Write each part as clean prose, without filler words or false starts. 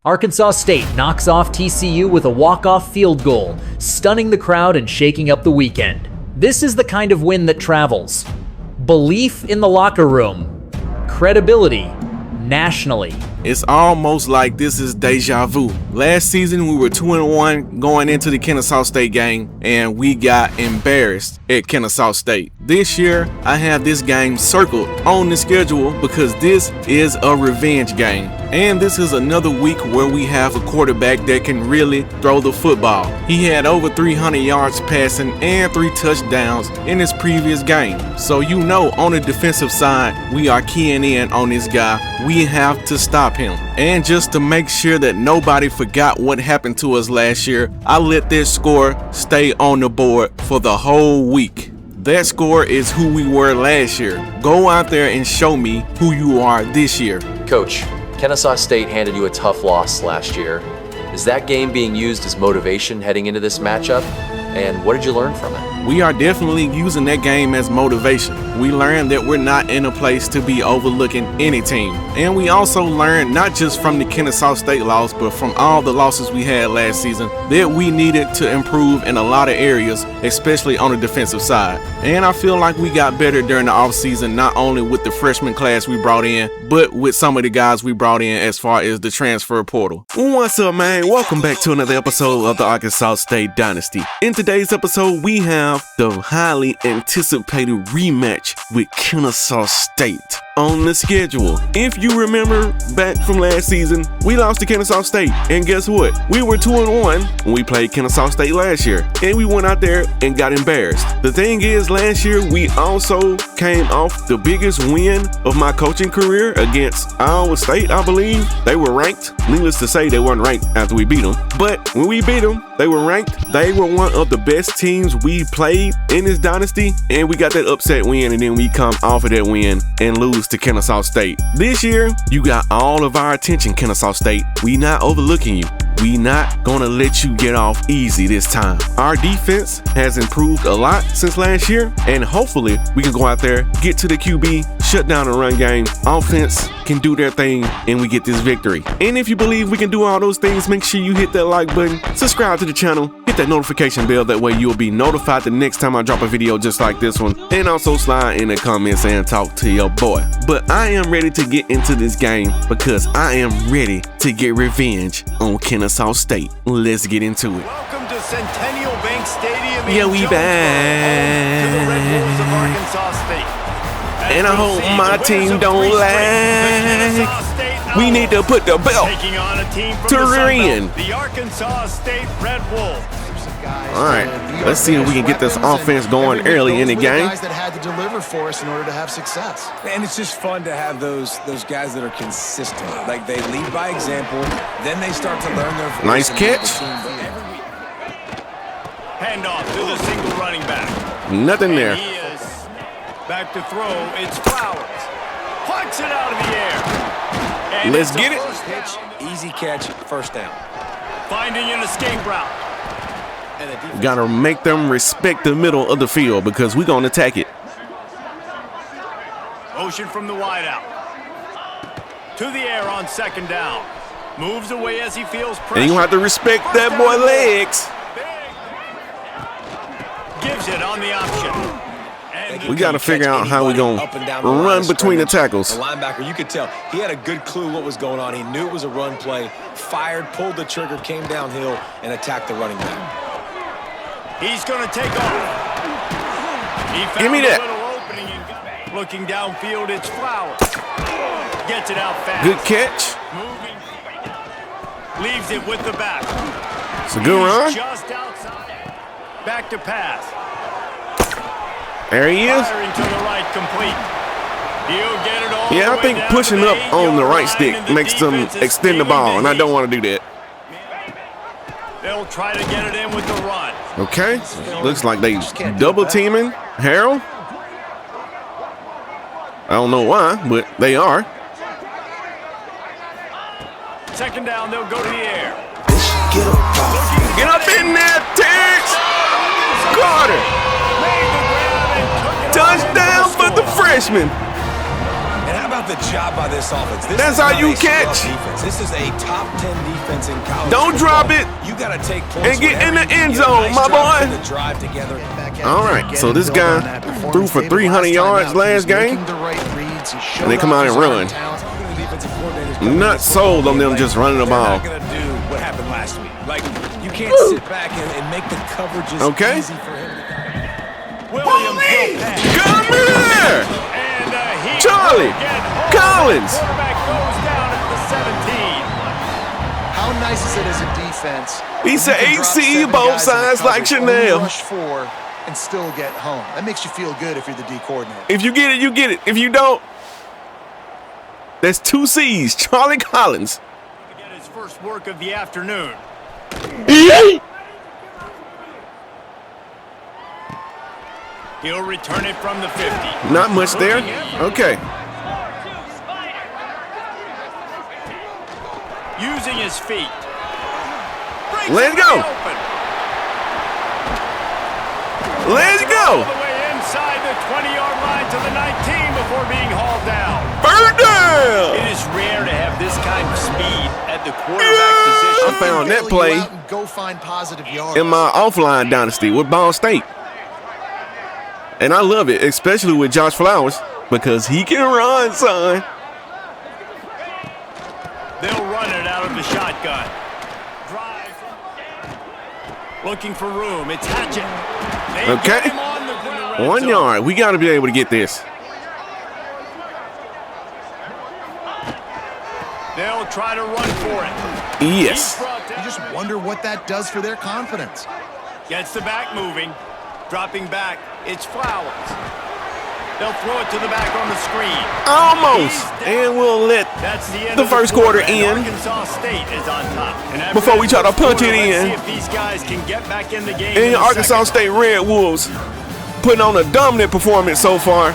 Arkansas State knocks off TCU with a walk-off field goal, stunning the crowd and shaking up the weekend. This is the kind of win that travels. Belief in the locker room. Credibility nationally. It's almost like this is deja vu. Last season we were 2-1 going into the Kennesaw State game, and we got embarrassed at Kennesaw State. This year I have this game circled on the schedule because this is a revenge game, and this is another week where we have a quarterback that can really throw the football. He had over 300 yards passing and 3 touchdowns in his previous game. So you know, on the defensive side, we are keying in on this guy. We have to stop him. And just to make sure that nobody forgot what happened to us last year, I let this score stay on the board for the whole week. That score is who we were last year. Go out there and show me who you are this year. Coach, Kennesaw State handed you a tough loss last year. Is that game being used as motivation heading into this matchup? And what did you learn from it? We are definitely using that game as motivation. We learned that we're not in a place to be overlooking any team. And we also learned, not just from the Kennesaw State loss, but from all the losses we had last season, that we needed to improve in a lot of areas, especially on the defensive side. And I feel like we got better during the offseason, not only with the freshman class we brought in, but with some of the guys we brought in as far as the transfer portal. What's up, man? Welcome back to another episode of the Arkansas State Dynasty. In today's episode, we have the highly anticipated rematch with Kennesaw State on the schedule. If you remember back from last season, we lost to Kennesaw State, and guess what? We were 2-1 when we played Kennesaw State last year, and we went out there and got embarrassed. The thing is, last year we also came off the biggest win of my coaching career against Iowa State, I believe. They were ranked. Needless to say, they weren't ranked after we beat them, but when we beat them, they were ranked. They were one of the best teams we played in this dynasty, and we got that upset win, and then we come off of that win and lose to Kennesaw State. This year, you got all of our attention, Kennesaw State. We not overlooking you. We not gonna let you get off easy this time. Our defense has improved a lot since last year, and hopefully we can go out there, get to the QB, shut down the run game. Offense can do their thing, and we get this victory. And if you believe we can do all those things, make sure you hit that like button, subscribe to the channel, hit that notification bell. That way you'll be notified the next time I drop a video just like this one. And also slide in the comments and talk to your boy. But I am ready to get into this game because I am ready to get revenge on Kennesaw State. Let's get into it. Welcome to Centennial Bank Stadium. Yeah, we back. To the Red Wolves of Arkansas State. And I hope my team don't lag. We need to put the belt taking on a team from to the Sun Ren. Belt, the Arkansas State Red Wolves. All right, let's see if we can get this offense going early in the game. Guys that had to deliver for us in order to have success. And it's just fun to have those guys that are consistent. Like, they lead by example, then they start to learn their voice. Nice catch. Handoff to the single running back. Nothing there. He is back to throw. It's Flowers. Plucks it out of the air. And Let's it's get a it. first Pitch, down. easy catch, first down. Finding an escape route. And the defense Gotta make them respect the middle of the field because we're gonna attack it. motion from the wideout. To the air on second down. Moves away as he feels pressure. And you have to respect that boy legs. Gives it on the option. And We got to figure out how we're going to run between the tackles. The linebacker, you could tell, he had a good clue what was going on. He knew it was a run play, fired, pulled the trigger, came downhill, and attacked the running back. he's going to take off. He found Give me that. a little opening and looking downfield, it's Flowers. Gets it out fast. Good catch. Moving. Leaves it with the back. It's a good run. Just outside. Back to pass. There he is. Firing to the right, complete. He'll get it all Yeah, the I way think down pushing to the up on the 8-yard right line, stick and the makes them defense is extend the staying ball, and I busy. don't want to do that. They'll try to get it in with the run. Okay. Looks like they double teaming Harold. I don't know why, but they are. Second down, they'll go to the air. Get up in there, Tex! Carter! Made the grab and took it Touchdown for the freshman. And how about about the job by this offense. That's how you catch. Defense. This is a top 10 defense in college. Don't football. drop it. You got to take points And get in the end Get a zone, nice my drive boy. to the drive together. All right, so this guy threw for 300 yards last game, and they come out and run. I'm not sold on them just running the ball. They're not going to do what happened last week. Like, you can't sit back and make the coverages easy for him. Williams will pass. Come here! And he Charlie will get home. Collins. Quarterback goes down at the 17. How nice is it as a defense? He's when an you can drop HC 7 both guys in the sides like coverage, only Chanel. rush 4 and still get home. That makes you feel good if you're the D coordinator. If you get it, you get it. If you don't, that's 2 C's. Charlie Collins. Get his first work of the afternoon. He'll return it from the 50. Not much there. Okay. Using his feet. Let's go. Let's go. All the way inside the 20-yard line to the 19 before being hauled down. Bird down. It is rare to have this kind of speed at the quarterback position. I found that Bail you play out and go find positive yards. in my offline dynasty with Ball State. And I love it, especially with Josh Flowers, because he can run, son. They'll run it out of the shotgun. Drive. Looking for room. It's Hatchett. They Okay. get him on the red 1 zone. yard. We got to be able to get this. They'll try to run for it. Yes. He's brought down. You just wonder what that does for their confidence. Gets the back moving. Dropping back. It's Flowers. They'll throw it to the back on the screen. Almost. And we'll let That's the end the of first quarter and in. Arkansas State is on top. And after Before we that try to first punch it quarter, let's in. see if these guys can get back in the game. And in the Arkansas second. State Red Wolves putting on a dominant performance so far.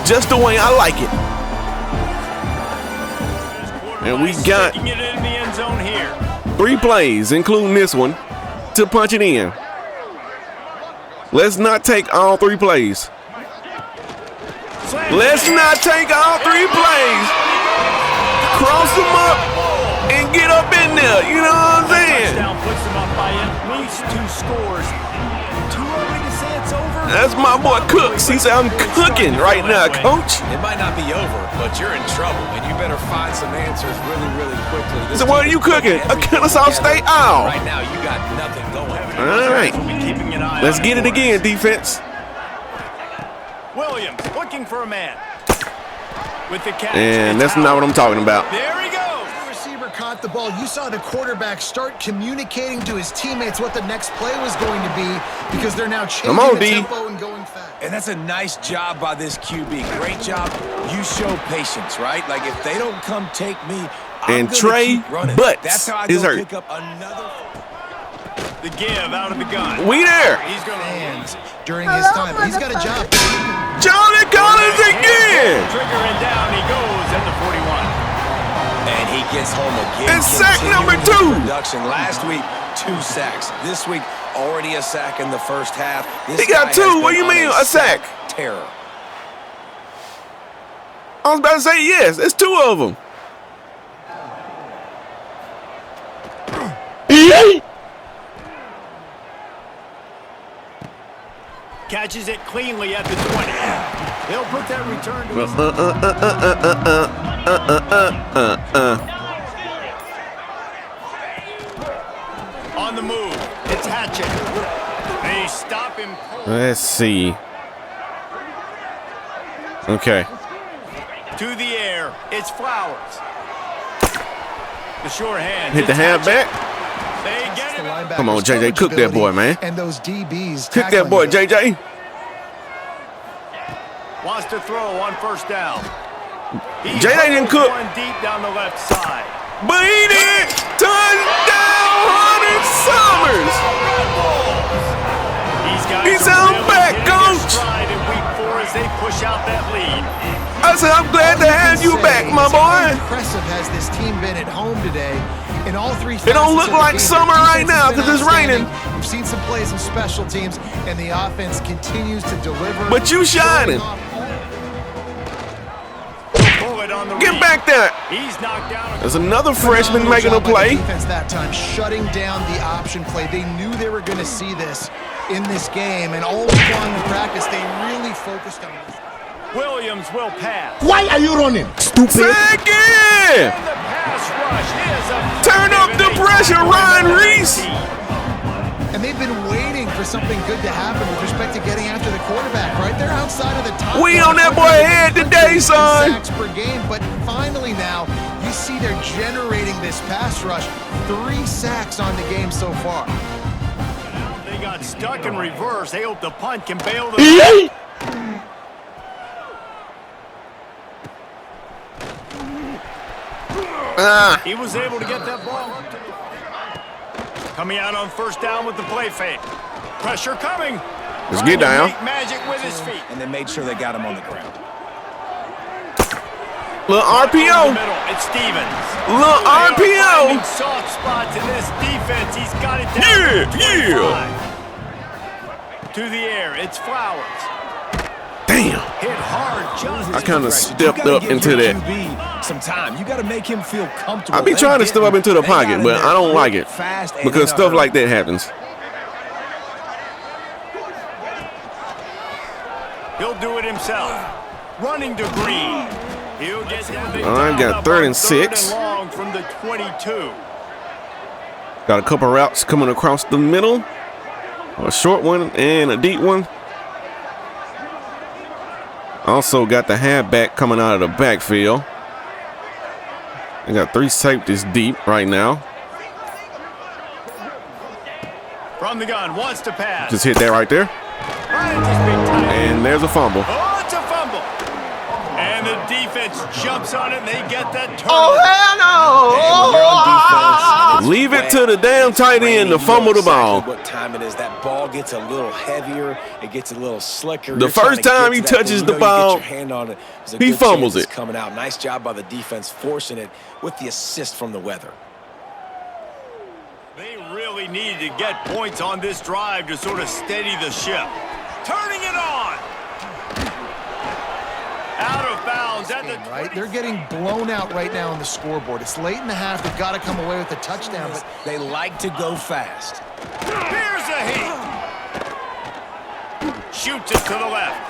Just the way I like it. And we got Sticking it in the end zone here. 3 plays, including this one, to punch it in. Let's not take all 3 plays. Let's not take all 3 plays. Cross them up and get up in there. You know what I'm saying? Touchdown puts them up by at least 2 scores. Too early to say it's over. That's my boy Cooks. He said, I'm cooking right now, coach. It might not be over, but you're in trouble, and you better find some answers really, really quickly. This So what are team you is putting cooking? A everything Kennesaw together. State owl. Right now, you got nothing going. All right. We'll be keeping an eye Let's on get it for us. again, defense. Williams looking for a man. With the catch. And it's that's not what I'm talking about. There he goes. The receiver caught the ball. You saw the quarterback start communicating to his teammates what the next play was going to be because they're now changing on, the D. tempo and going fast. And that's a nice job by this QB. Great job. You show patience, right? Like, if they don't come take me, I'm And gonna Trey keep running. Butts That's how I is go hurt. pick up another. The give out of the gun. We there. He's going to Hands during his time. He's got a job. Charlie Collins again. Trigger and down he goes at the 41. And he gets home again. And sack number Continuing 2. his production. Last week, 2 sacks. This week, already a sack in the first half. This He got guy 2. has What do been you on mean, a sack? Terror. I was about to say yes. It's 2 of them. Catches it cleanly at the 20. They'll put that return to his on the move. It's Hatchett. They stop him. Let's see. Okay. To the air. It's Flowers. The sure hand. Hit the hand back. They get him. Come on, JJ, cook that boy, man. And those DBs. Cook that boy, JJ. Wants to throw on first down. JJ didn't cook. One deep down the left side. But he did. Touchdown, Hunter Summers. These guys He's are out really back, hitting their coach. stride in week 4 as they push out that lead. I said, I'm glad to have you back, my How boy. impressive has this team been at home today? In all 3 It don't look like summer right now because it's raining. We've seen some plays in special teams, and the offense continues to deliver. But you shining. it on the Get read. back there. He's knocked down. There's another freshman making a Job by the play. defense that time, shutting down the option play. They knew they were going to see this in this game, and all week long in practice, they really focused on this. Williams will pass. Why are you running? Second. And the pass rush is a Turn up the pressure, Ryan Reese. And they've been waiting for something good to happen with respect to getting after the quarterback, right? They're outside of the top. We on that boy head today, son. Sacks per game, but finally now, you see they're generating this pass rush. 3 sacks on the game so far. They got stuck in reverse. They hope the punt can bail them out. He was able to get that ball up to the... Coming out on first down with the play fake. Pressure coming. Let's get down. Make magic with his feet. And they made sure they got him on the ground. Little In the RPO. middle, it's Stevens. Little They are RPO. finding soft spots in this defense. He's got it down. Yeah. To the air, it's Flowers. Damn. Hit hard, just I kind of Direction. stepped You gotta up give into your that. QB some time. You got to make him feel comfortable. I be They trying to get step up him. into the They got pocket, him but there I don't like it fast and because in a stuff hurry. like that happens. He'll do it himself. Running to Green. He'll get down. All right, got 3rd and 6. Third and long from the 22. Got a couple routes coming across the middle. A short one and a deep one. Also got the halfback coming out of the backfield. I got 3 safeties deep right now. From the gun, wants to pass. Just hit that right there. Right, just big time. And there's a fumble. Oh, it's a fumble. And the defense jumps on it, and they get that turn. Leave it to the damn tight end to fumble the ball. What time it is? That ball gets a little heavier. It gets a little slicker. The first time he touches the ball, he fumbles it. Coming out. Nice job by the defense forcing it with the assist from the weather. They really needed to get points on this drive to sort of steady the ship. Turning it on. Out of bounds at the Right? They're getting blown out right now on the scoreboard. It's late in the half. They've got to come away with a touchdown. But They like to go fast. Here's a heat. Shoots it to the left.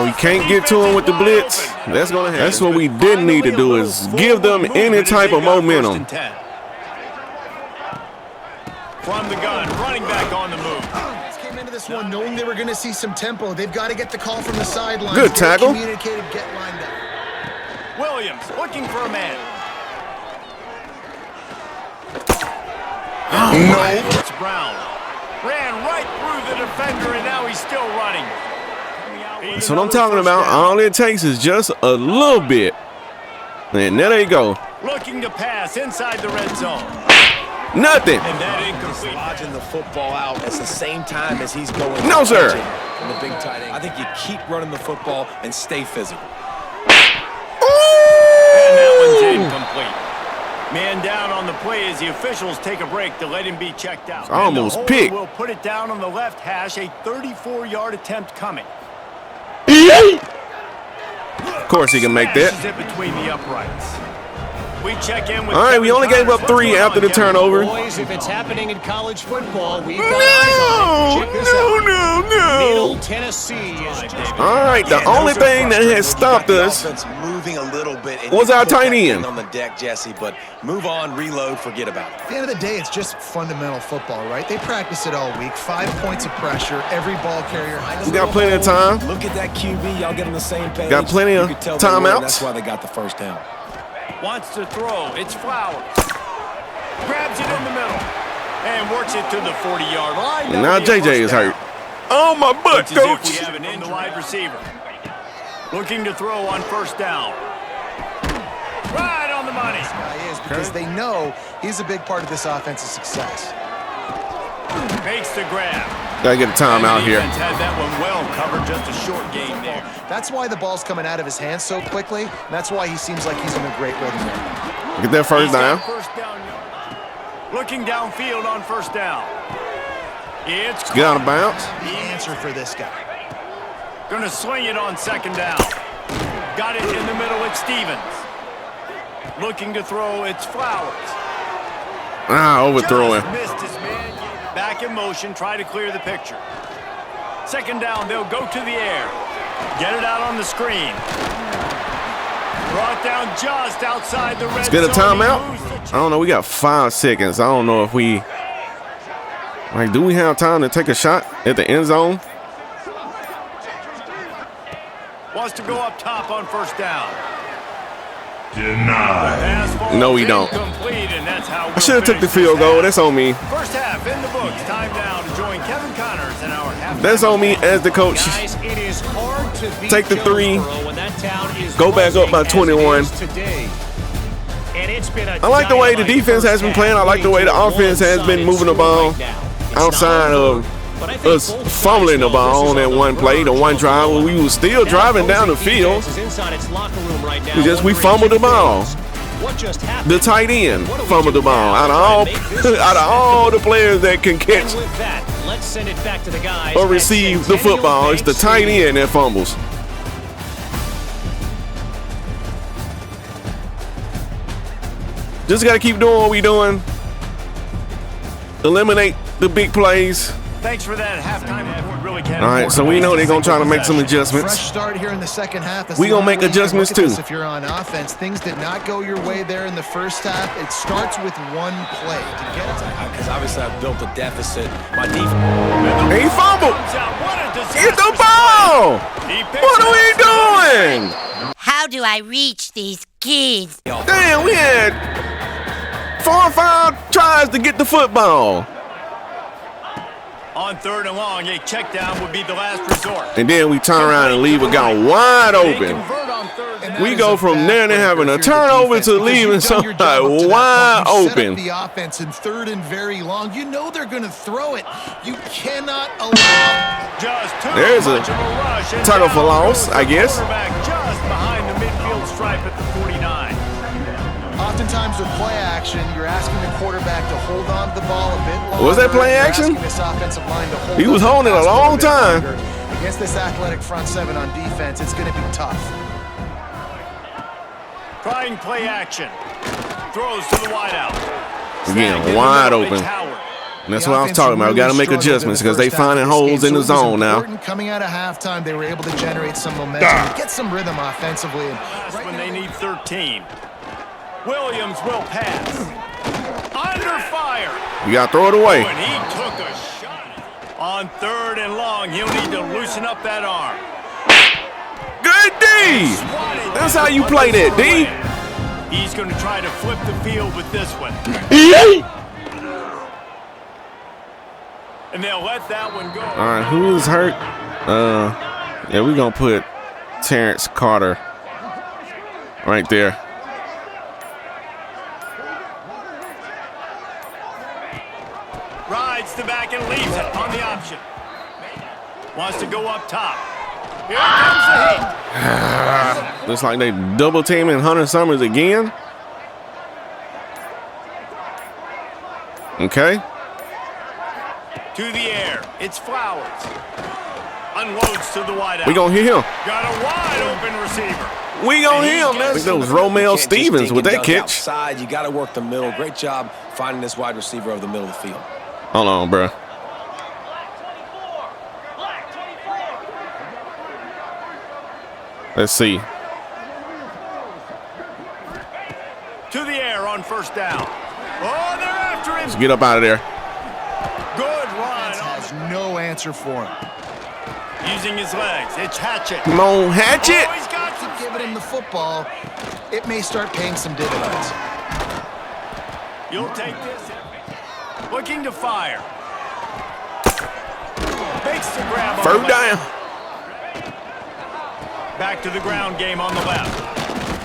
We can't get to him with the blitz. That's gonna happen. That's what we didn't need to do is give them any type of momentum. From the gun, running back on the move. came into this one knowing they were going to see some tempo. They've got to get the call from the sidelines. Good tackle. Communicated, get lined up. Williams looking for a man. No. It's Brown. Ran right through the defender, and now he's still running. That's what I'm talking about. All it takes is just a little bit. And there they go. Looking to pass inside the red zone. Nothing. And that incomplete. Lodging the football out at the same time as he's going. No, sir. And the big tight end. I think you keep running the football and stay physical. And that one's incomplete. Man down on the play as the officials take a break to let him be checked out. It's almost and the holder picked. will put it down on the left hash, a 34-yard attempt coming. Of course he can make that. Smashes it between the uprights. We check in with All right, we only gave up 3 after the turnover. Boys, if it's happening in college football, we've got No, eyes on it. Check this out. no. Middle Tennessee is All right, the only thing that has stopped us Offense moving a little bit. and was you our put tight that end. thing on the deck, Jesse, but move on, reload, forget about it. At the end of the day, it's just fundamental football, right? They practice it all week. 5 points of pressure. Every ball carrier. We got plenty of time. Look at that QB. Y'all get on the same page. Got plenty of You could tell they were, timeouts. That's why they got the first down. Wants to throw. It's Flowers. Grabs it in the middle. And works it to the 40-yard line. And now JJ is hurt. Oh, my butt, It's as if we coach. have an in the wide receiver. Looking to throw on first down. Right on the money. Guy is because they know he's a big part of this offense's success. Makes the grab. Gotta get a timeout here. Defense had that one well covered, just a short game there. That's why the ball's coming out of his hands so quickly. And that's why he seems like he's in a great rhythm there. Get that first He's got down. First down. Looking downfield on first down. It's Get out of bounds. The answer for this guy. Gonna swing it on second down. Got it in the middle. It's Stevens. Looking to throw. It's Flowers. Overthrowing. Just missed his man. Back in motion. Try to clear the picture. Second down. They'll go to the air. Get it out on the screen. Brought down just outside the red zone. Let's get a timeout. I don't know. We got 5 seconds. I don't know if we... Like, do we have time to take a shot at the end zone? Wants to go up top on first down. Denied. No, we don't. And that's how I should have took the field goal. That's on me. First half in the books. Time now to join Kevin Connors in our half. That's on me as the coach. Guys, it is hard to beat Take the 3. Jonesboro when that town is Go back up by 21. Today. And it's been a I like the way the defense has been playing. I like the way the offense has been moving the ball outside of us fumbling the ball on that one play, the one drive where we were still driving down the field. We fumbled the ball. The tight end fumbled the ball. Out of all the players that can catch or receive the football, it's the tight end that fumbles. Just got to keep doing what we're doing. Eliminate the big plays. Thanks for that halftime report. Really can. All right, so we know they're going to try to make some adjustments. Fresh start here in the second half. We going to make adjustments too. If you're on offense, things did not go your way there in the first half. It starts with one play to get it. Because obviously I've built a deficit. My defense. He fumbled. Get the ball. What are we doing? How do I reach these kids? Damn, we had 4 or 5 tries to get the football. On third and long, a check down would be the last resort. And then we turn around and leave a guy wide open. We go from there to having a turnover to leaving somebody wide open. The offense in third and very long. You know they're going to throw it. You cannot allow. There's a tackle for loss, I guess. Just behind the midfield stripe at the 49. Oftentimes with play action, you're asking the quarterback to hold on to the ball a bit longer. Was that play action? This offensive line to hold he was holding it a long time. Against this athletic front seven on defense, it's going to be tough. Trying play action. Throws to the wideout. Again, wide open. And that's what I was talking about. We got to make adjustments because they finding holes in the zone now. Coming out of halftime, they were able to generate some momentum, get some rhythm offensively. That's when they need 13. Williams will pass. Under fire. You got to throw it away. And he took a shot. On third and long, he'll need to loosen up that arm. Good D. That's how you play that, D. He's going to try to flip the field with this one. And they'll let that one go. All right, who's hurt? Yeah, we're going to put Terrence Carter right there. Rides the back and leaves it on the option. Wants to go up top. Here comes the heat. Looks like they double teaming Hunter Summers again. Okay. To the air. It's Flowers. Unloads to the wideout. We gonna hit him. Got a wide open receiver. We gonna hit him. I think that was Romeo Stevens with that catch. Outside, you got to work the middle. Great job finding this wide receiver over the middle of the field. Hold on, bro. Let's see. To the air on first down. Oh, they're after him. Let's get up out of there. Good run. Has no answer for him. Using his legs. It's Hatchet. Come on, Hatchet. Oh, he's got some Giving him the football, it may start paying some dividends. You'll take this. Looking to fire. Makes the grab. Third down. Back to the ground game on the left.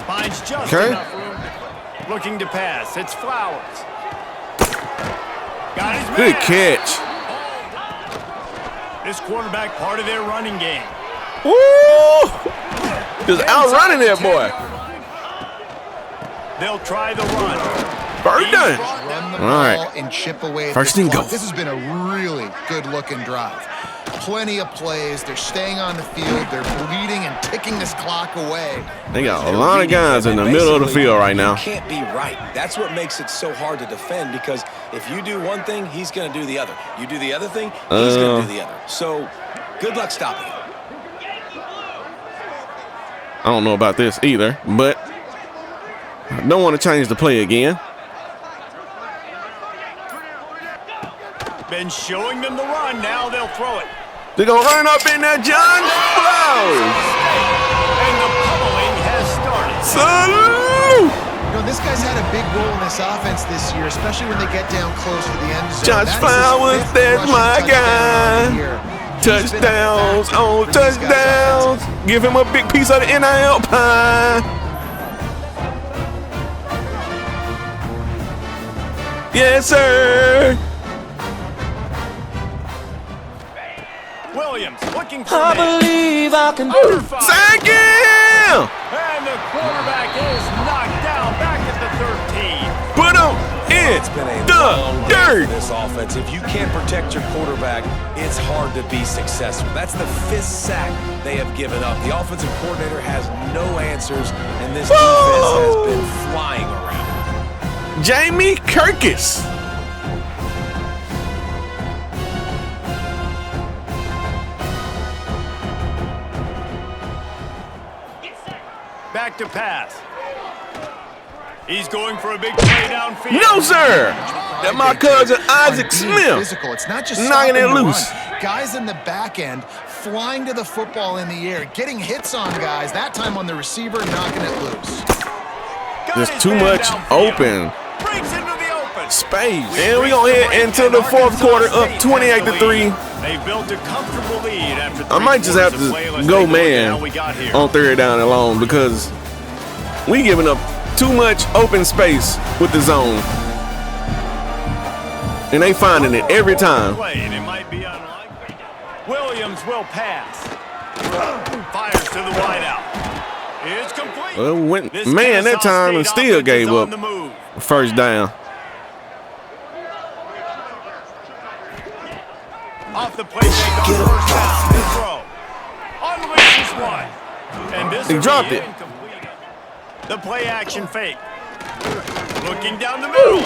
Finds just enough room. Looking to pass. It's Flowers. Got his man. Good catch. This quarterback part of their running game. Woo! Just outrunning that boy. They'll try the run. Bird done. Run the All right. ball and chip away at First this and clock. goal. This has been a really good-looking drive. Plenty of plays. They're staying on the field. They're bleeding and ticking this clock away. They got a lot of guys in the middle of the field right now. You can't be right. That's what makes it so hard to defend, because if you do one thing, he's going to do the other. You do the other thing, he's going to do the other. So good luck stopping it. I don't know about this either, but I don't want to change the play again. Been showing them the run. Now they'll throw it. They're going to run up in there, John Flowers. And the pummeling has started. Salute! You know, this guy's had a big role in this offense this year, especially when they get down close to the end zone. Josh Flowers, that's my guy. Touchdowns on touchdowns. Give him a big piece of the NIL pie. Yes, sir. Williams looking for I believe I can do. Thank you. And the quarterback is knocked down back at the 13. Put him in It's been a the long day dirt. for this offense. If you can't protect your quarterback, it's hard to be successful. That's the 5th sack they have given up. The offensive coordinator has no answers, and this defense has been flying around. Jamie Kirkus. Back to pass. He's going for a big play downfield. No, sir. That my cousin Isaac Smith. Physical. It's not just knocking it stopping the loose. run. Guys in the back end flying to the football in the air, getting hits on guys, that time on the receiver, knocking it loose. There's too much open Breaks into the open. space. And we're going to head into the fourth quarter up 28-3. They built a comfortable lead after I might just have to go man on third down and long because we giving up too much open space with the zone. And they finding it every time. It might be unlikely. Williams will pass. Fires to the wideout. It's complete. Well, went This man that Kennesaw time and State still offense gave is on up the move. first down. Off the play fake on first down. The throw. Unleashes one. And this He will dropped be it. incomplete. The play action fake. Looking down the middle. No,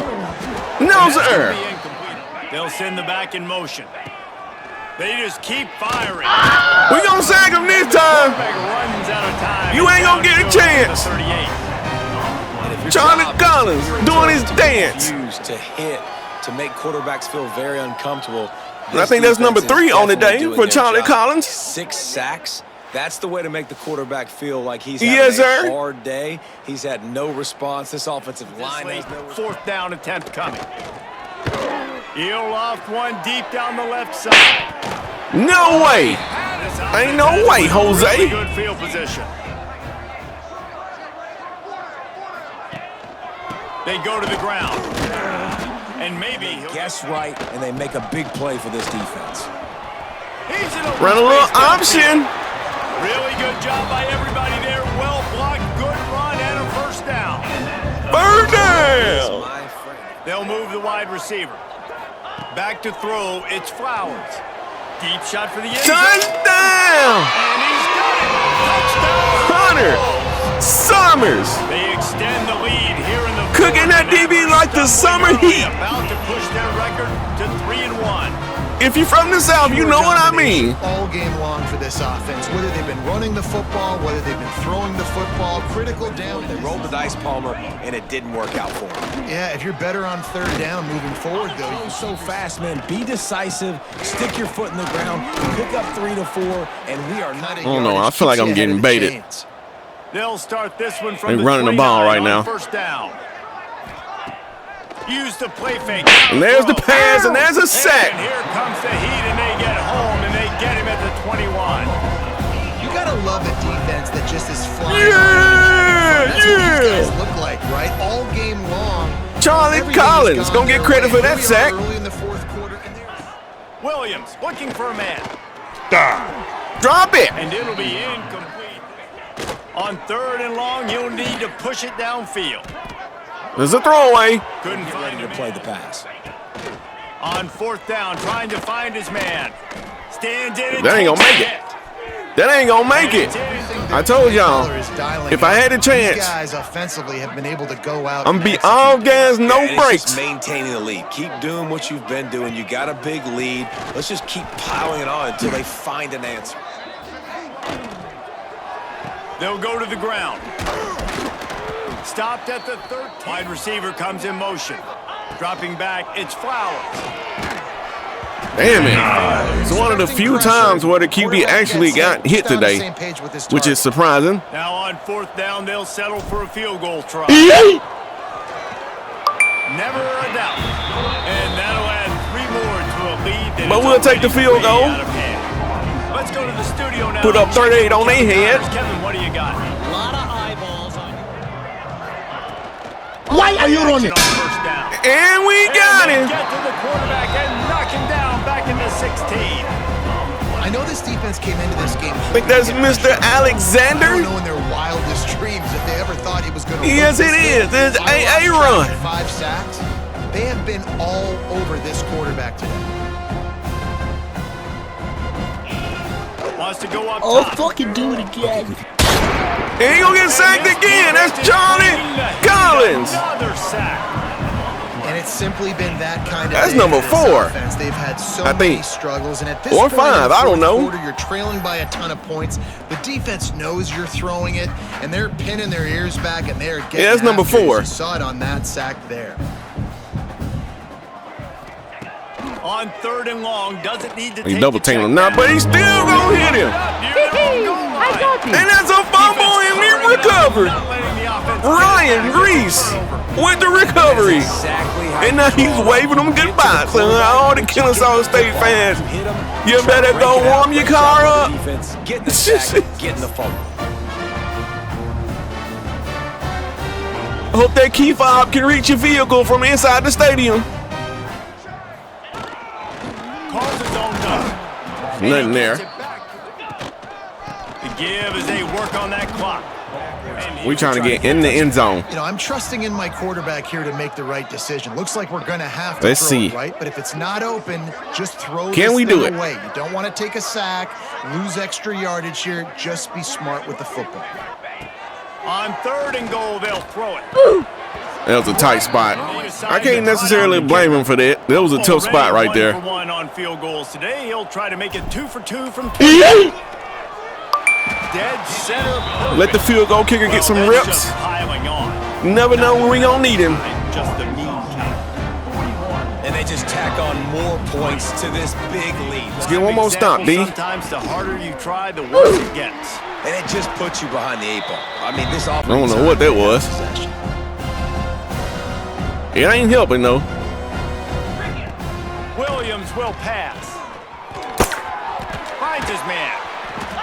And that's gonna sir. be incomplete. They'll send the back in motion. They just keep firing. We gonna sack him this time. Quarterback runs out of time. You ain't gonna get a Down to chance. the 38. Charlie Collins doing his dance. Used to hit to make quarterbacks feel very uncomfortable. I think that's number 3 on the day for Charlie Collins. 6 sacks. That's the way to make the quarterback feel like he's Yes, having sir. a hard day. He's had no response. This offensive line has no response. Fourth down attempt coming. He'll loft one deep down the left side. No way. Ain't no way, Jose. Really good field position. They go to the ground. And maybe he'll Guess right, and they make a big play for this defense. He's in open Run a little space downfield. option. Really good job by everybody there. Well blocked, good run, and a first down. Third down. My friend. They'll move the wide receiver. Back to throw, it's Flowers. Deep shot for the end zone. Touchdown. And he's got it. Touchdown. Hunter Summers. They extend the lead here in the Cooking that DB like the summer heat. About to push their record to 3-1. If you're from the South, you know what I mean. All game long for this offense, whether they've been running the football, whether they've been throwing the football, critical down. They rolled the dice, Palmer, and it didn't work out for them. Yeah, if you're better on third down moving forward, though. Go so fast, man. Be decisive. Stick your foot in the ground. Pick up 3 to 4, and we are not. I don't know. I feel like I'm getting baited. They'll start this one from They the running the ball 29 right on now. First down. Use the play fake. And there's the pass, and there's a sack. And here comes the heat, and they get home, and they get him at the 21. You gotta love a defense that just is flying. Yeah, That's what these guys yeah. look like, right? All game long. Charlie Everything's Collins gone gonna get their credit way. for that Here we are sack. early in the fourth quarter, and Williams looking for a man. Drop it. And it'll be incomplete. On third and long, you'll need to push it downfield. There's a throwaway. Couldn't Get find ready him. to play the pass. On 4th down, trying to find his man. Stands in and That ain't gonna takes make a it. hit. That ain't gonna make it. I told y'all, if I had a chance, these guys offensively have been able to go out. I'm and be all gas, no And it's breaks. just maintaining the lead. Keep doing what you've been doing. You got a big lead. Let's just keep piling it on until they find an answer. They'll go to the ground. Stopped at the 13. Wide receiver comes in motion. Dropping back, it's Flowers. Damn it. It's one of the few times where the QB actually got hit today, which is surprising. Now on 4th down, they'll settle for a field goal try. Never a doubt. And that'll add 3 more to a lead. That But is we'll take the already field goal. way out of hand. Let's go to the studio now. Put up 38 on their head. Kevin, what do you got? A lot of eyeballs on Why are you running? On 1st down. And we got And him. they get to the quarterback and knock him down back in the 16. I know this defense came into this game. I think that's Mr. I Alexander. don't know in their wildest dreams if they ever thought he was going to. Yes, it is. It's AA run. 5 sacks. They have been all over this quarterback today. Wants to go up top. fucking do it again. And he gonna get sacked again. That's Charlie Collins. Another sack. And it's simply been that kind of. That's day number for this 4. offense. They've had so I many think. struggles, and at this Or point 5, in the I don't fourth know. quarter, you're trailing by a ton of points. The defense knows you're throwing it, and they're pinning their ears back, and they're getting. Yeah, that's number after it. 4. You saw it on that sack there. On 3rd and long, doesn't need to He take double the teamed him check now, but he still gonna hit him. I got you. And that's a fumble, and he recovered. Ryan Reese with the recovery. Exactly how And now he's waving them goodbye to all the Kennesaw State fans. You better go warm your car up. Defense, get the sack, getting the fumble. I hope that key fob can reach your vehicle from inside the stadium. Calls his own number. Nothing there. The give as they work on that clock. We trying to get in the end zone. You know, I'm trusting in my quarterback here to make the right decision. Looks like we're going to have to Let's throw see. it, right? But if it's not open, just throw Can this we thing do it? away. You don't want to take a sack, lose extra yardage here. Just be smart with the football. On 3rd and goal, they'll throw it. That was a tight spot. I can't necessarily blame him for that. That was a tough spot right there. 1 for 1 on field goals today. He'll try to make it 2 for 2 from 2. Dead center. Let the field goal kicker get some That's reps. just piling on. Never know when we gonna need him. Just a mean count. And they just tack on more points to this big lead. Let's get one more stop, D. Sometimes the harder you try, the worse it gets. And it just puts you behind the 8 ball. I mean, this offense. I don't know what that was. It ain't helping though. Williams will pass. Finds his man.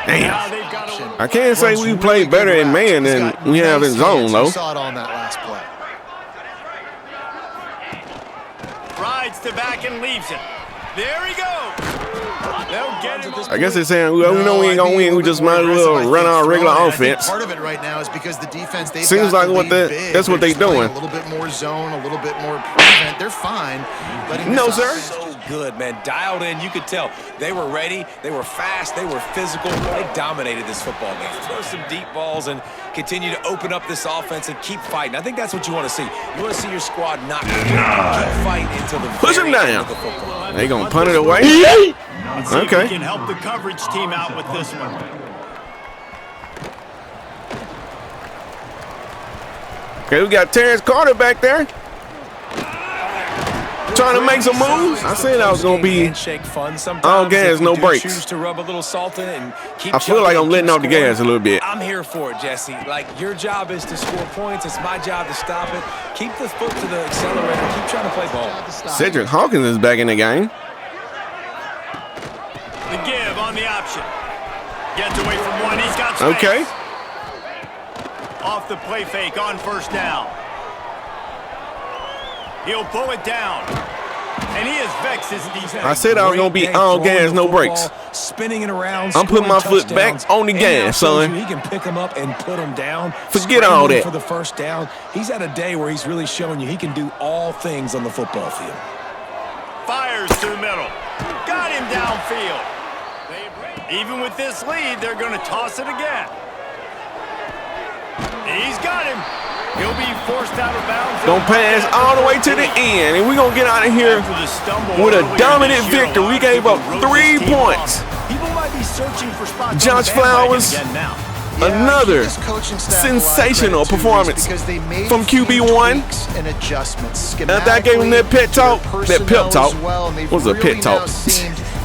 Damn. Now they've got to I can't say we played better in man than we have in zone though. Saw it on that last play. rides to back and leaves it. There he goes. They'll get him. I guess they're saying, well, we know we ain't gonna win. We just might as well run our regular offense. Part of it right now is because the defense, they've Seems got like the what lead the- big. that's what They're they just playing doing. A little bit more zone, a little bit more prevent. They're fine. letting No, this sir. offense So good, man. Dialed in. You could tell they were ready. They were fast. They were physical. They dominated this football game. Throw some deep balls and continue to open up this offense and keep fighting. I think that's what you want to see. You want to see your squad not keep fighting until the Push him very end down. of the football. They gonna punt it away? Let's see if we Okay. can help the coverage team out with this one. Okay, we got Terrence Carter back there. Trying to make some moves. I said I was gonna be handshake fun. Sometimes all gas, if you no do brakes. Choose to rub a little salt in it and keep I feel like chugging I'm and letting keep off the scoring. gas a little bit. I'm here for it, Jesse. Like, your job is to score points. It's my job to stop it. Keep the foot to the accelerator. Keep trying to play ball. Cedric Hawkins is back in the game. The give on the option. Gets away from one. He's got space. Okay. Off the play fake on first down. He'll pull it down. And he has vexed his defense. I said I was going to be all gas, no brakes. Spinning it around. I'm putting my foot back on the gas, son. He can pick them up and put them down. Forget all that. For the first down. He's had a day where he's really showing you he can do all things on the football field. Fires to the middle. Got him downfield. Even with this lead, they're going to toss it again. He's got him. He'll be forced out of bounds. Gonna pass all the way to the end, and we're gonna get out of here with a dominant victory. We gave up 3 points. People might be searching for spots. Josh Flowers, another sensational performance from QB1. And adjustments. After I gave him that pep talk, what was a pep talk?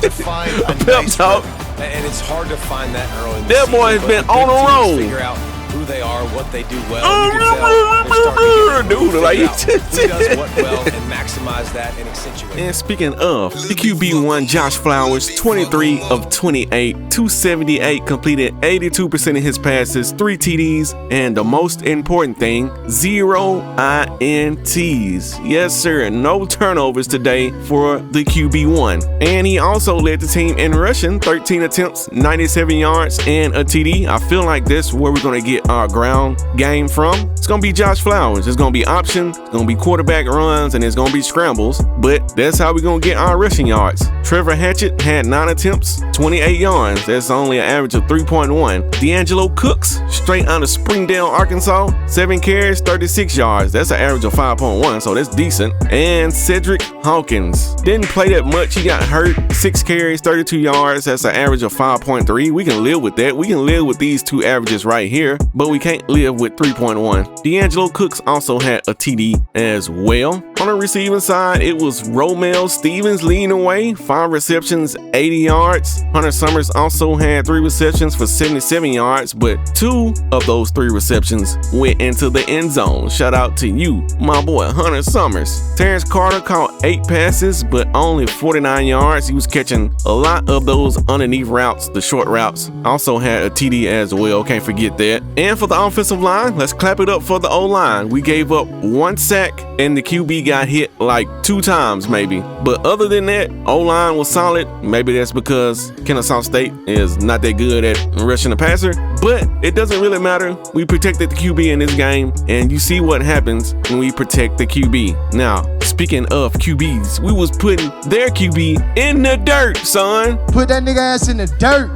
A pep talk. And it's hard to find that early. That boy has been on a roll. Figure out who they are, what they do well. You can tell Dude, like who does what well and maximize that and accentuate. And speaking of, the QB1 Josh Flowers, 23 of 28, 278, completed 82% of his passes, 3 TDs, and the most important thing, 0 INTs. Yes, sir, no turnovers today for the QB1. And he also led the team in rushing, 13 attempts, 97 yards, and a TD. I feel like that's where we're going to get our ground game from. It's going to be Josh Flowers. It's going to be option, it's going to be quarterback runs, and it's going to be scrambles. But that's how we're going to get our rushing yards. Trevor Hatchett had 9 attempts, 28 yards. That's only an average of 3.1. D'Angelo Cooks, straight out of Springdale, Arkansas, 7 carries, 36 yards. That's an average of 5.1, so that's decent. And Cedric Hawkins didn't play that much. He got hurt, 6 carries, 32 yards. That's an average of 5.3. We can live with that. We can live with these 2 averages right here, but we can't live with 3.1. D'Angelo Cooks also had a TD as well. On the receiving side, it was Romel Stevens leading the way, 5 receptions, 80 yards. Hunter Summers also had 3 receptions for 77 yards, but 2 of those 3 receptions went into the end zone. Shout out to you, my boy Hunter Summers. Terrence Carter caught 8 passes, but only 49 yards. He was catching a lot of those underneath routes, the short routes. Also had a TD as well, can't forget that. And for the offensive line, let's clap it up for the O-line. We gave up 1 sack, and the QB got hit like 2 times maybe. But other than that, O-line was solid. Maybe that's because Kennesaw State is not that good at rushing the passer, but it doesn't really matter. We protected the QB in this game, and you see what happens when we protect the QB. Now, speaking of QBs, we was putting their QB in the dirt, son. Put that nigga ass in the dirt.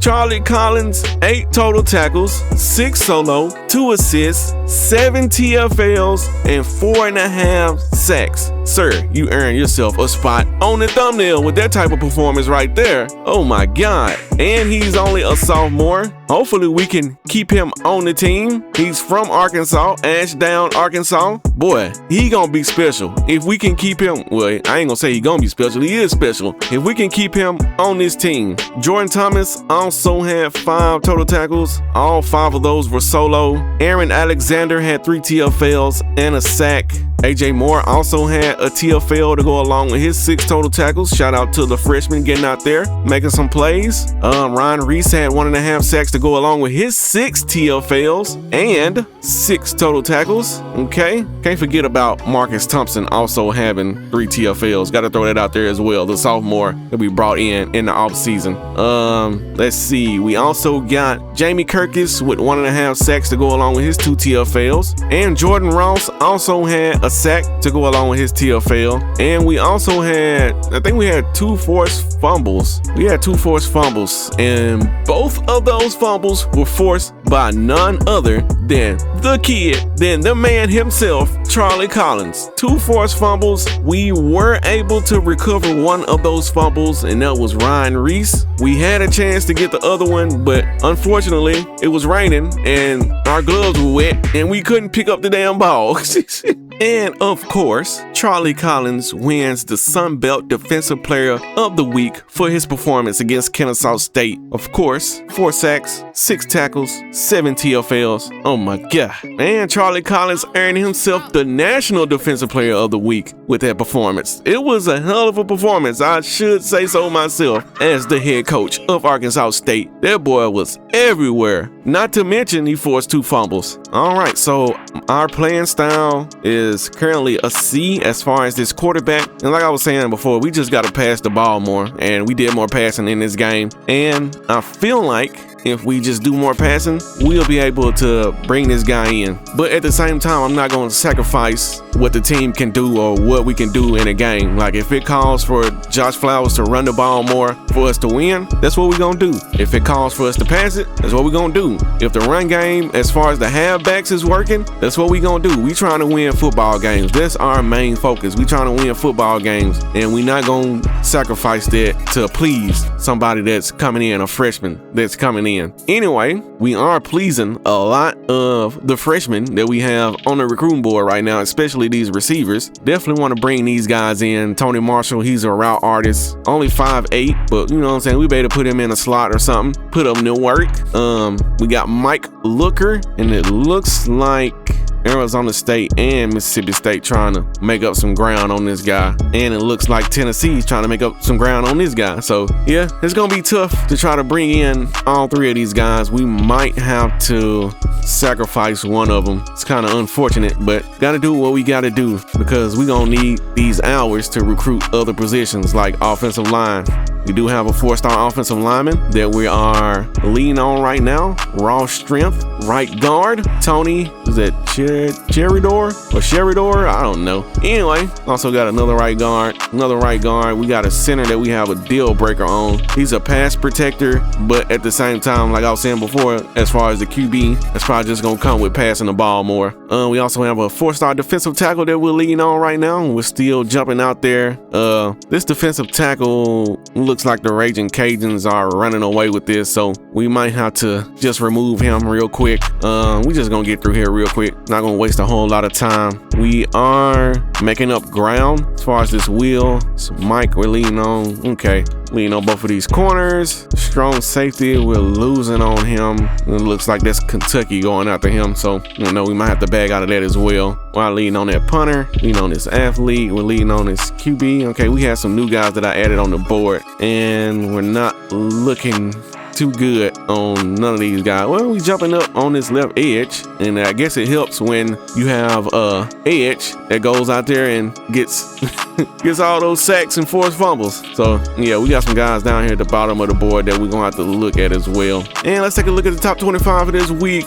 Charlie Collins, 8 total tackles, 6 solo, 2 assists, 7 TFLs, and 4.5 sacks. Sir, you earned yourself a spot on the thumbnail with that type of performance right there. Oh my God. And he's only a sophomore. Hopefully we can keep him on the team. He's from Arkansas, Ashdown, Arkansas. Boy, he gonna be special. If we can keep him, well, I ain't gonna say he gonna be special. He is special. If we can keep him on this team. Jordan Thomas also had 5 total tackles. All 5 of those were solo. Aaron Alexander had 3 TFLs and a sack. AJ Moore also had a TFL to go along with his 6 total tackles. Shout out to the freshman getting out there, making some plays. Ryan Reese had 1.5 sacks to go along with his 6 TFLs and 6 total tackles. Okay, can't forget about Marcus Thompson also having 3 TFLs. Got to throw that out there as well. The sophomore that we brought in the offseason. Let's see. We also got Jamie Kirkus with 1.5 sacks to go along with his 2 TFLs. And Jordan Ross also had a sack to go along with his TFL. And we also had, I think we had 2 forced fumbles. We had 2 forced fumbles, and both of those fumbles were forced by none other than the man himself, Charlie Collins. 2 forced fumbles. We were able to recover one of those fumbles, and that was Ryan Reese. We had a chance to get the other one, but unfortunately it was raining and our gloves were wet and we couldn't pick up the damn ball. And of course, Charlie Collins wins the Sun Belt Defensive Player of the Week for his performance against Kennesaw State. Of course, 4 sacks, 6 tackles, 7 TFLs. Oh my God. And Charlie Collins earned himself the National Defensive Player of the Week with that performance. It was a hell of a performance, I should say so myself, as the head coach of Arkansas State. That boy was everywhere. Not to mention he forced 2 fumbles. All right, so our playing style is currently a C as far as this quarterback. And like I was saying before, we just got to pass the ball more, and we did more passing in this game. And I feel like if we just do more passing, we'll be able to bring this guy in. But at the same time, I'm not going to sacrifice what the team can do or what we can do in a game. Like if it calls for Josh Flowers to run the ball more for us to win, that's what we're going to do. If it calls for us to pass it, that's what we're going to do. If the run game, as far as the halfbacks is working, that's what we're going to do. We trying to win football games. That's our main focus. We trying to win football games, and we're not going to sacrifice that to please somebody that's coming in, a freshman that's coming in. Anyway, we are pleasing a lot of the freshmen that we have on the recruiting board right now, especially these receivers. Definitely want to bring these guys in. Tony Marshall, he's a route artist, only 5'8", but you know what I'm saying, we better put him in a slot or something, put him to work. We got Mike Looker, and it looks like Arizona State and Mississippi State trying to make up some ground on this guy, and it looks like Tennessee's trying to make up some ground on this guy. So yeah, it's gonna be tough to try to bring in all three of these guys. We might have to sacrifice one of them. It's kind of unfortunate, but gotta do what we gotta do, because we gonna need these hours to recruit other positions like offensive line. We do have a 4-star offensive lineman that we are leaning on right now. Raw strength, right guard. Tony, is that Sheridor? I don't know. Anyway, also got another right guard. We got a center that we have a deal breaker on. He's a pass protector, but at the same time, like I was saying before, as far as the QB, that's probably just gonna come with passing the ball more. We also have a 4-star defensive tackle that we're leaning on right now. We're still jumping out there. This defensive tackle looks like the Raging Cajuns are running away with this, so we might have to just remove him real quick. We just gonna get through here real quick. Not gonna waste a whole lot of time. We are making up ground as far as this wheel. So Mike, we're leaning on. Okay, leaning on both of these corners. Strong safety, we're losing on him. It looks like that's Kentucky going after him, so you know we might have to bag out of that as well. While leading on that punter, leading on this athlete, we're leading on this QB. Okay, we have some new guys that I added on the board, and we're not looking too good on none of these guys. Well, we jumping up on this left edge, and I guess it helps when you have a edge that goes out there and gets gets all those sacks and forced fumbles. So yeah, we got some guys down here at the bottom of the board that we're gonna have to look at as well. And let's take a look at the top 25 of this week.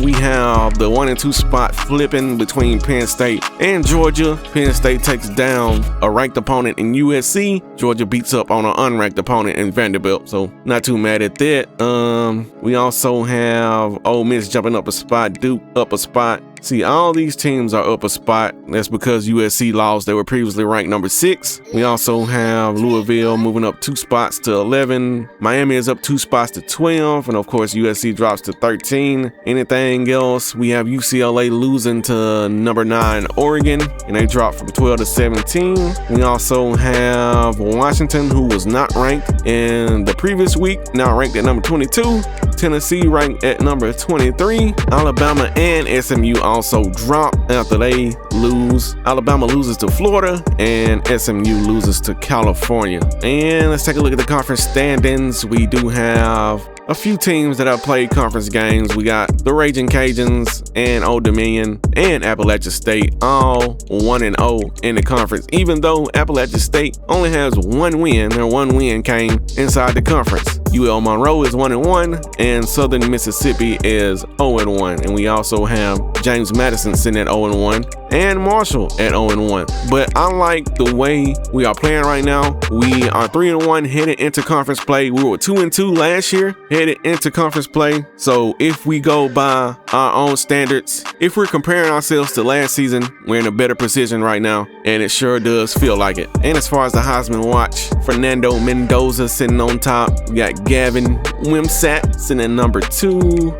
We have the 1 and 2 spot flipping between Penn State and Georgia. Penn State takes down a ranked opponent in USC. Georgia beats up on an unranked opponent in Vanderbilt, so not too mad at that. We also have Ole Miss jumping up a spot, Duke up a spot. See, all these teams are up a spot. That's because USC lost. They were previously ranked number 6. We also have Louisville moving up 2 spots to 11. Miami is up 2 spots to 12. And of course, USC drops to 13. Anything else? We have UCLA losing to number 9 Oregon, and they dropped from 12 to 17. We also have Washington, who was not ranked in the previous week, now ranked at number 22. Tennessee ranked at number 23. Alabama and SMU also drop after they lose. Alabama loses to Florida and SMU loses to California. And let's take a look at the conference standings. We do have a few teams that have played conference games. We got the Raging Cajuns and Old Dominion and Appalachia State, all 1-0 in the conference, even though Appalachia State only has 1 win. Their 1 win came inside the conference. UL Monroe is 1-1 and Southern Mississippi is 0-1. And we also have James Madison sitting at 0-1 and Marshall at 0-1. But I like the way we are playing right now. We are 3-1 headed into conference play. We were 2-2 last year headed into conference play. So if we go by our own standards, if we're comparing ourselves to last season, we're in a better position right now, and it sure does feel like it. And as far as the Heisman Watch, Fernando Mendoza sitting on top. We got Gavin Wimsatt sitting at number 2.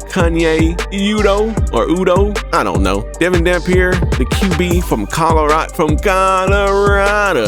Kanye Udo, I don't know. Devin Dampier, the QB from Colorado,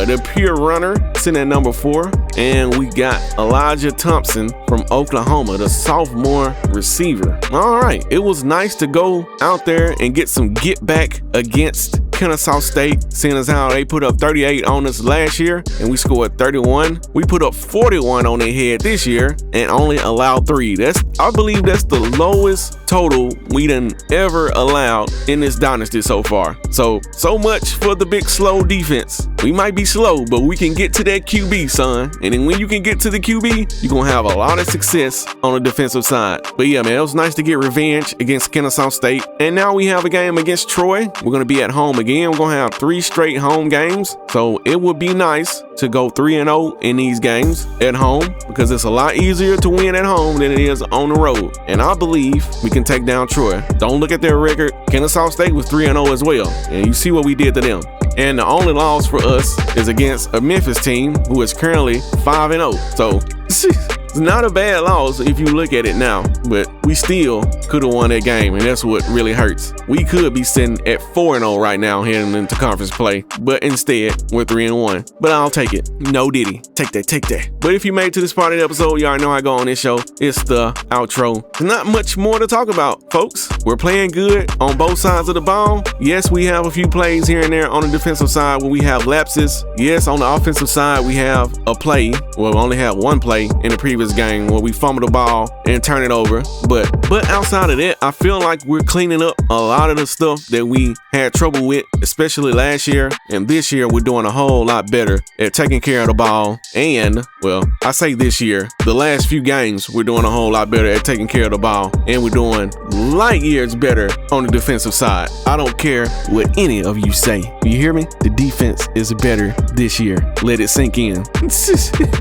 the pure runner, sitting at number 4. And we got Elijah Thompson from Oklahoma, the sophomore receiver. All right, it was nice to go out there and get some get back against Kennesaw State, seeing as how they put up 38 on us last year and we scored 31. We put up 41 on their head this year and only allowed 3. I believe that's the lowest total we done ever allowed in this dynasty so far. So much for the big slow defense. We might be slow, but we can get to that QB, son. And then when you can get to the QB, you're gonna have a lot of success on the defensive side. But yeah, man, it was nice to get revenge against Kennesaw State. And now we have a game against Troy. We're gonna be at home again. We're gonna have 3 straight home games. So it would be nice to go 3-0 in these games at home, because it's a lot easier to win at home than it is on the road. And I believe we can take down Troy. Don't look at their record. Kennesaw State was 3-0 as well. And you see what we did to them. And the only loss for us is against a Memphis team who is currently 5-0. So it's not a bad loss if you look at it now, but we still could have won that game, and that's what really hurts. We could be sitting at 4-0 right now heading into conference play, but instead we're 3-1. But I'll take it. No Diddy. Take that. But if you made it to this part of the episode, you already know how I go on this show. It's the outro. There's not much more to talk about, folks. We're playing good on both sides of the ball. Yes, we have a few plays here and there on the defensive side where we have lapses. Yes, on the offensive side, we have a play. Well, we only had one play in the previous game where we fumble the ball and turn it over. But outside of that, I feel like we're cleaning up a lot of the stuff that we had trouble with, especially last year. And this year, we're doing a whole lot better at taking care of the ball. And, well, I say this year, the last few games, we're doing a whole lot better at taking care of the ball. And we're doing light years better on the defensive side. I don't care what any of you say. You hear me? The defense is better this year. Let it sink in.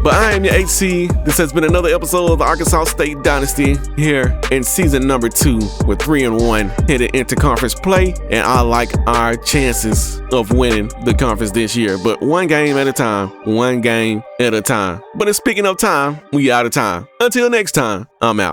But I am your HC. This has been another episode of the Arkansas State Dynasty here in season number 2 with 3-1 headed into conference play. And I like our chances of winning the conference this year. But one game at a time. One game at a time. But speaking of time, we out of time. Until next time, I'm out.